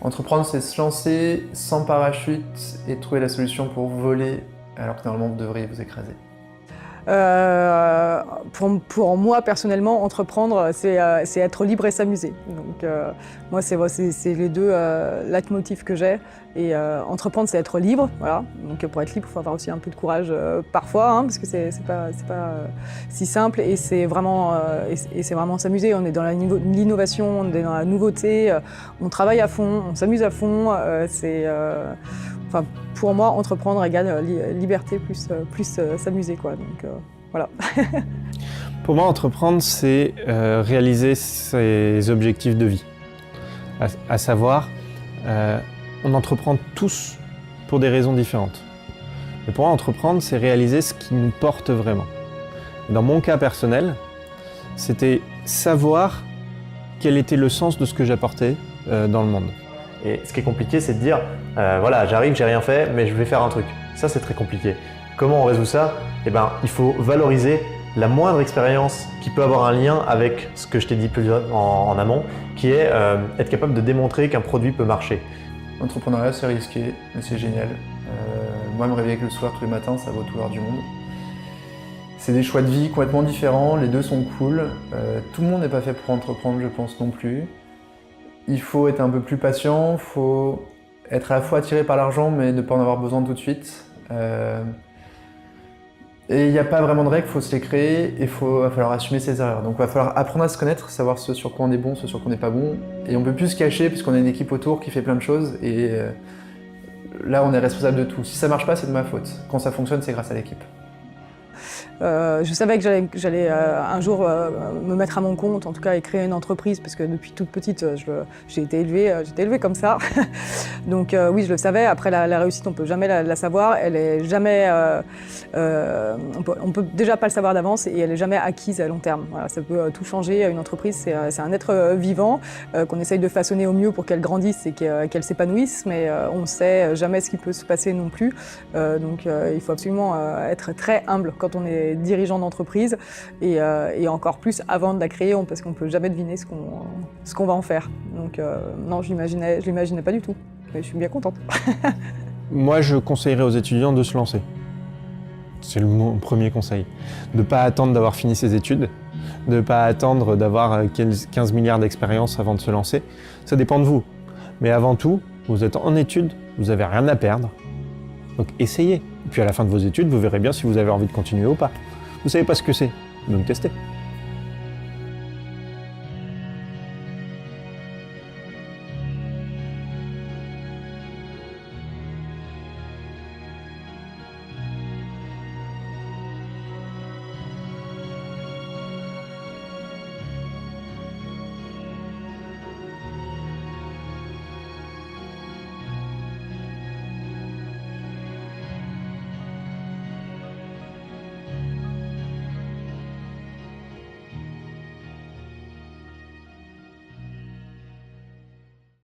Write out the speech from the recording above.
Entreprendre, c'est se lancer sans parachute et trouver la solution pour voler alors que normalement vous devriez vous écraser. Pour moi, personnellement, entreprendre, c'est être libre et s'amuser. Donc, moi, c'est les deux leitmotifs que j'ai. Et entreprendre, c'est être libre. Voilà. Donc, pour être libre, il faut avoir aussi un peu de courage parfois, hein, parce que c'est pas si simple. Et c'est vraiment s'amuser. On est dans l'innovation, on est dans la nouveauté. On travaille à fond, on s'amuse à fond. Enfin, pour moi, entreprendre égale liberté plus s'amuser, quoi. Donc, voilà. Pour moi, entreprendre, c'est réaliser ses objectifs de vie. À savoir, on entreprend tous pour des raisons différentes. Mais pour moi, entreprendre, c'est réaliser ce qui nous porte vraiment. Dans mon cas personnel, c'était savoir quel était le sens de ce que j'apportais dans le monde. Et ce qui est compliqué, c'est de dire, voilà, j'arrive, j'ai rien fait, mais je vais faire un truc. Ça, c'est très compliqué. Comment on résout ça? Eh ben, il faut valoriser la moindre expérience qui peut avoir un lien avec ce que je t'ai dit plus en amont, qui est être capable de démontrer qu'un produit peut marcher. L'entrepreneuriat, c'est risqué, mais c'est génial. Moi, me réveiller le soir tous les matins, ça vaut tout l'or du monde. C'est des choix de vie complètement différents, les deux sont cool. Tout le monde n'est pas fait pour entreprendre, je pense non plus. Il faut être un peu plus patient, il faut être à la fois attiré par l'argent, mais ne pas en avoir besoin tout de suite. Et il n'y a pas vraiment de règles, il faut se les créer et il va falloir assumer ses erreurs. Donc il va falloir apprendre à se connaître, savoir ce sur quoi on est bon, ce sur quoi on n'est pas bon. Et on peut plus se cacher puisqu'on a une équipe autour qui fait plein de choses et là on est responsable de tout. Si ça marche pas, c'est de ma faute. Quand ça fonctionne, c'est grâce à l'équipe. Je savais que j'allais un jour me mettre à mon compte, en tout cas, et créer une entreprise, parce que depuis toute petite, j'ai été élevée comme ça. Donc oui, je le savais. Après, la réussite, on peut jamais la savoir. Elle est jamais, on peut déjà pas le savoir d'avance, et elle est jamais acquise à long terme. Voilà, ça peut tout changer. Une entreprise, c'est un être vivant qu'on essaye de façonner au mieux pour qu'elle grandisse et qu'elle s'épanouisse, mais on ne sait jamais ce qui peut se passer non plus. Donc il faut absolument être très humble quand on est dirigeant d'entreprise et encore plus avant de la créer, parce qu'on peut jamais deviner ce qu'on va en faire. Donc non, je l'imaginais pas du tout, mais je suis bien contente. Moi, je conseillerais aux étudiants de se lancer. C'est mon premier conseil. De ne pas attendre d'avoir fini ses études, de ne pas attendre d'avoir 15 milliards d'expérience avant de se lancer. Ça dépend de vous. Mais avant tout, vous êtes en études, vous n'avez rien à perdre. Donc essayez. Et puis à la fin de vos études, vous verrez bien si vous avez envie de continuer ou pas. Vous savez pas ce que c'est, donc testez.